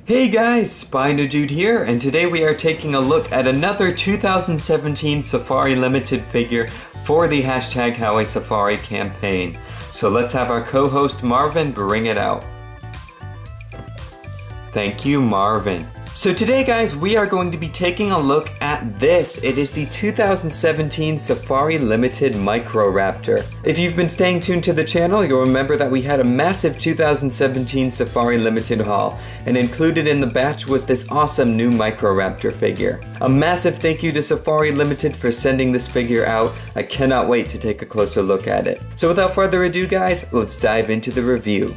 Hey guys, SpinoDude here, and today we are taking a look at another 2017 Safari Limited figure for the hashtag #HowISafari campaign. So let's have our co-host Marvin bring it out. Thank you, Marvin. So today guys, we are going to be taking a look at this. It is the 2017 Safari Limited Microraptor. If you've been staying tuned to the channel, you'll remember that we had a massive 2017 Safari Limited haul, and included in the batch was this awesome new Microraptor figure. A massive thank you to Safari Limited for sending this figure out. I cannot wait to take a closer look at it. So without further ado guys, let's dive into the review.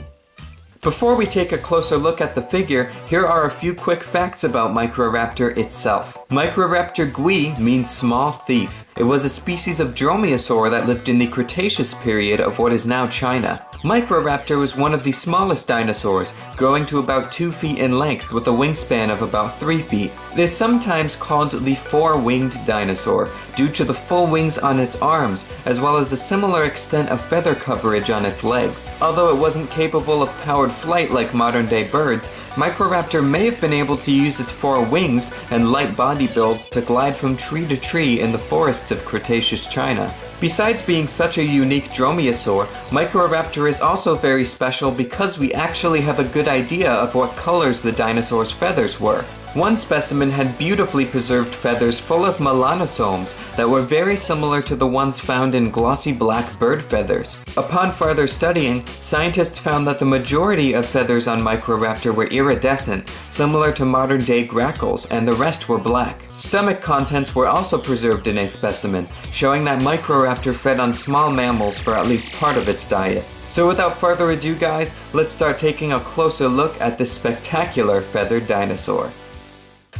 Before we take a closer look at the figure, here are a few quick facts about Microraptor itself. Microraptor Gui means small thief. It was a species of Dromaeosaur that lived in the Cretaceous period of what is now China. Microraptor was one of the smallest dinosaurs, growing to about 2 feet in length with a wingspan of about 3 feet. It is sometimes called the four-winged dinosaur due to the full wings on its arms, as well as a similar extent of feather coverage on its legs. Although it wasn't capable of powered flight like modern-day birds, Microraptor may have been able to use its 4 wings and light body builds to glide from tree to tree in the forests of Cretaceous China. Besides being such a unique Dromaeosaur, Microraptor is also very special because we actually have a good idea of what colors the dinosaur's feathers were. One specimen had beautifully preserved feathers full of melanosomes that were very similar to the ones found in glossy black bird feathers. Upon further studying, scientists found that the majority of feathers on Microraptor were iridescent, similar to modern-day grackles, and the rest were black. Stomach contents were also preserved in a specimen, showing that Microraptor fed on small mammals for at least part of its diet. So without further ado guys, let's start taking a closer look at this spectacular feathered dinosaur.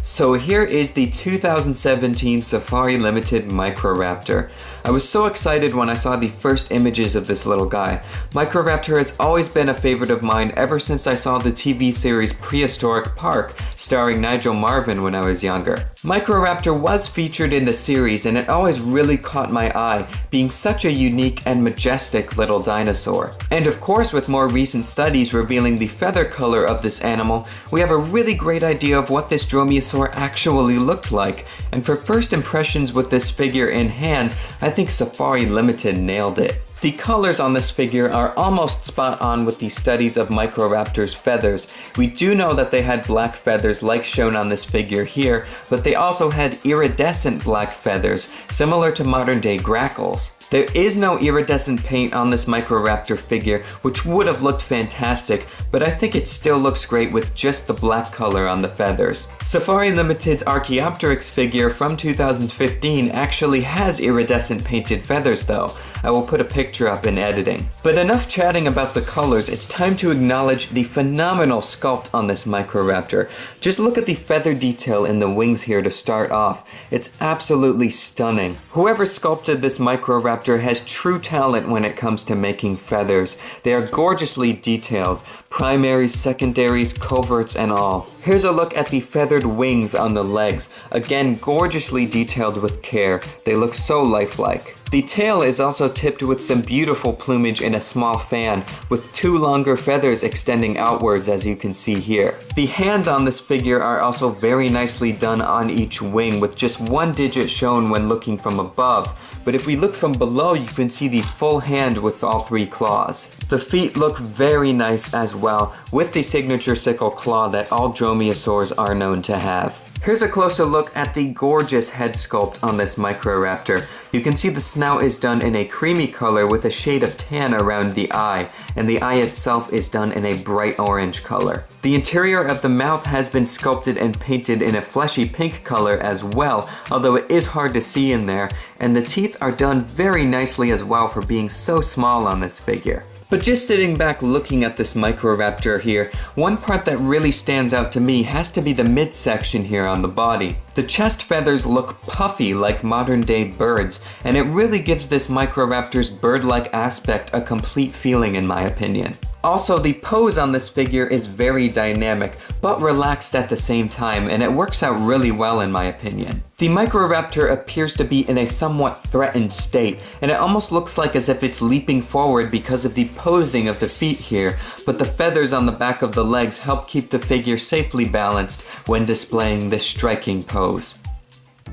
So here is the 2017 Safari Limited Microraptor. I was so excited when I saw the first images of this little guy. Microraptor has always been a favorite of mine ever since I saw the TV series Prehistoric Park starring Nigel Marven when I was younger. Microraptor was featured in the series and it always really caught my eye, being such a unique and majestic little dinosaur. And of course, with more recent studies revealing the feather color of this animal, we have a really great idea of what this Dromaeosaur actually looked like. And for first impressions with this figure in hand, I think Safari Limited nailed it. The colors on this figure are almost spot on with the studies of Microraptor's feathers. We do know that they had black feathers like shown on this figure here, but they also had iridescent black feathers, similar to modern-day grackles. There is no iridescent paint on this Microraptor figure, which would have looked fantastic, but I think it still looks great with just the black color on the feathers. Safari Limited's Archaeopteryx figure from 2015 actually has iridescent painted feathers though. I will put a picture up in editing. But enough chatting about the colors, it's time to acknowledge the phenomenal sculpt on this Microraptor. Just look at the feather detail in the wings here to start off. It's absolutely stunning. Whoever sculpted this Microraptor has true talent when it comes to making feathers. They are gorgeously detailed, primaries, secondaries, coverts, and all. Here's a look at the feathered wings on the legs. Again, gorgeously detailed with care. They look so lifelike. The tail is also tipped with some beautiful plumage in a small fan, with 2 longer feathers extending outwards as you can see here. The hands on this figure are also very nicely done on each wing, with just 1 digit shown when looking from above. But if we look from below, you can see the full hand with all 3 claws. The feet look very nice as well, with the signature sickle claw that all Dromaeosaurs are known to have. Here's a closer look at the gorgeous head sculpt on this Microraptor. You can see the snout is done in a creamy color with a shade of tan around the eye, and the eye itself is done in a bright orange color. The interior of the mouth has been sculpted and painted in a fleshy pink color as well, although it is hard to see in there, and the teeth are done very nicely as well for being so small on this figure. But just sitting back looking at this Microraptor here, one part that really stands out to me has to be the midsection here on the body. The chest feathers look puffy like modern-day birds, and it really gives this Microraptor's bird-like aspect a complete feeling in my opinion. Also, the pose on this figure is very dynamic, but relaxed at the same time, and it works out really well in my opinion. The Microraptor appears to be in a somewhat threatened state, and it almost looks like as if it's leaping forward because of the posing of the feet here, but the feathers on the back of the legs help keep the figure safely balanced when displaying this striking pose.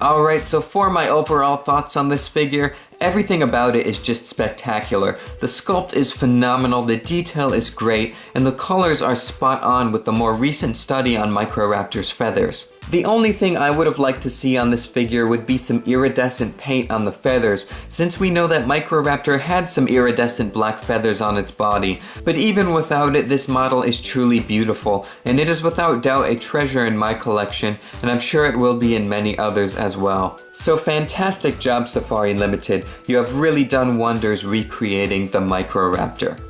Alright, so for my overall thoughts on this figure, everything about it is just spectacular. The sculpt is phenomenal, the detail is great, and the colors are spot on with the more recent study on Microraptor's feathers. The only thing I would have liked to see on this figure would be some iridescent paint on the feathers, since we know that Microraptor had some iridescent black feathers on its body, but even without it, this model is truly beautiful, and it is without doubt a treasure in my collection, and I'm sure it will be in many others as well. So fantastic job, Safari Ltd. You have really done wonders recreating the Microraptor.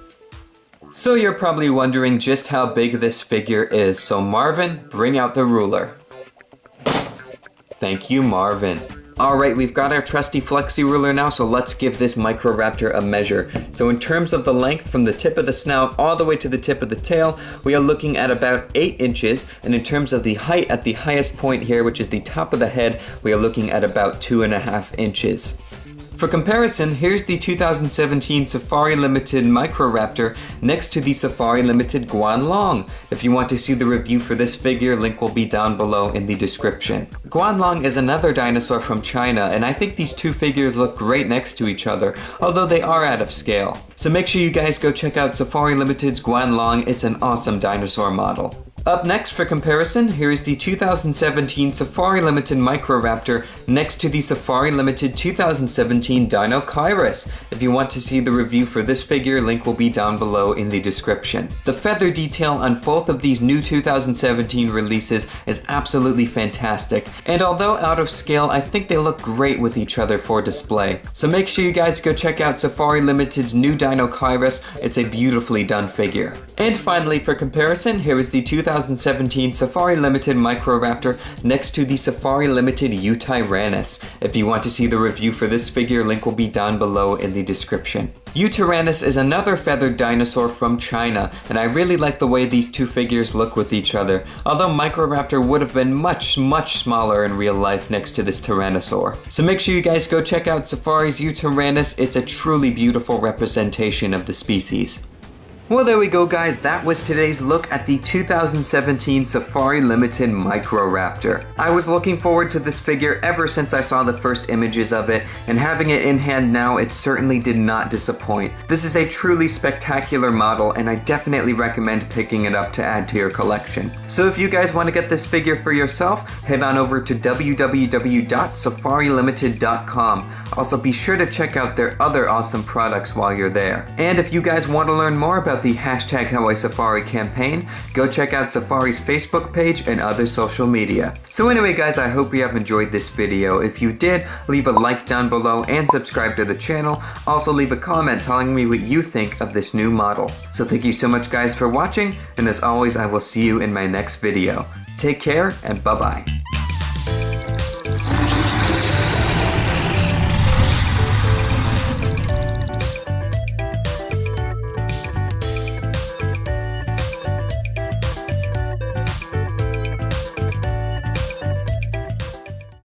So you're probably wondering just how big this figure is, so Marvin, bring out the ruler. Thank you, Marvin. Alright, we've got our trusty flexi ruler now, so let's give this Microraptor a measure. So in terms of the length from the tip of the snout all the way to the tip of the tail, we are looking at about 8 inches, and in terms of the height at the highest point here, which is the top of the head, we are looking at about 2.5 inches. For comparison, here's the 2017 Safari Ltd Microraptor next to the Safari Ltd Guanlong. If you want to see the review for this figure, link will be down below in the description. Guanlong is another dinosaur from China, and I think these two figures look great next to each other, although they are out of scale. So make sure you guys go check out Safari Ltd's Guanlong, it's an awesome dinosaur model. Up next for comparison, here is the 2017 Safari Ltd Microraptor next to the Safari Ltd 2017 Dinosaur. If you want to see the review for this figure, link will be down below in the description. The feather detail on both of these new 2017 releases is absolutely fantastic, and although out of scale, I think they look great with each other for display. So make sure you guys go check out Safari Ltd's new Dinosaur, it's a beautifully done figure. And finally for comparison, here is the 2017 Safari Ltd Microraptor next to the Safari Ltd Utyrannus. If you want to see the review for this figure, link will be down below in the description. Utyrannus is another feathered dinosaur from China, and I really like the way these two figures look with each other, although Microraptor would have been much smaller in real life next to this Tyrannosaur. So make sure you guys go check out Safari's Utyrannus, it's a truly beautiful representation of the species. Well, there we go guys, that was today's look at the 2017 Safari Ltd Microraptor. I was looking forward to this figure ever since I saw the first images of it, and having it in hand now, it certainly did not disappoint. This is a truly spectacular model, and I definitely recommend picking it up to add to your collection. So if you guys want to get this figure for yourself, head on over to www.safarilimited.com. Also be sure to check out their other awesome products while you're there. And if you guys want to learn more about the #HowISafari campaign, go check out Safari's Facebook page and other social media. So anyway guys, I hope you have enjoyed this video. If you did, leave a like down below and subscribe to the channel. Also leave a comment telling me what you think of this new model. So thank you so much guys for watching, and as always I will see you in my next video. Take care and bye bye.